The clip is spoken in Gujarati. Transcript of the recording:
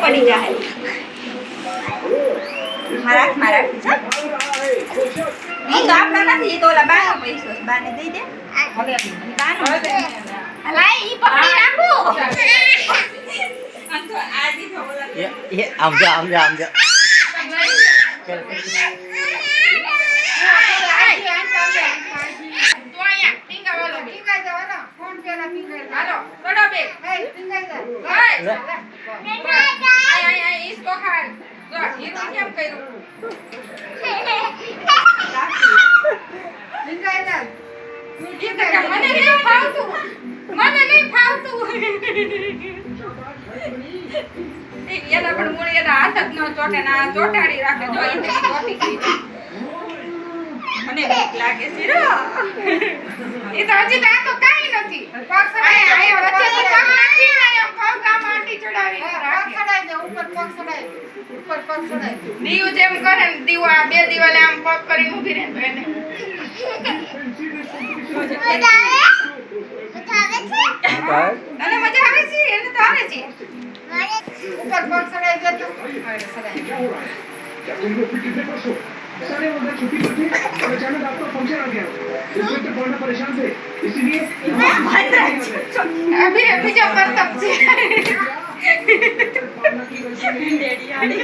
પડી જાય મારા ઈ તો આપણા નથી ઈ તો ઓલા બાનો પૈસો છે બાને દઈ દે બાનો લાય ઈ પકડી રાખો આ તો આજી તો ઓલા એ આમ જા इसको खा ये तो क्या करूं ये तो क्या મને નહીં ફાવતું એના પણ મૂળ એના હાથ જ ન ચોટે ના ચોટાડી રાખે જો એને ચોટી ગઈ મને બીક લાગે છે રો એ તો હજી તો આ તો કાઈ નથી આયા વચ્ચે તો પગ નાખી આયા પગ આ માટી ચડાવી રાખે દે ઉપર પગ ચડાય દીવ જેમ કરે ને દીવ આ બે દિવાલે આમ પગ કરીને ઊભી રહે તો એને અને મજા આવે છે એને તો આવે છે ઉપર પગ ચડાઈ દે તો क्या तुमको फिर कितने परसों सारे उधर छुट्टी पर थे और अचानक आपका फंक्शन आ गया इसमें तो पढ़ना परेशान थे इसीलिए अभी जो करतब से डैडी आड़ी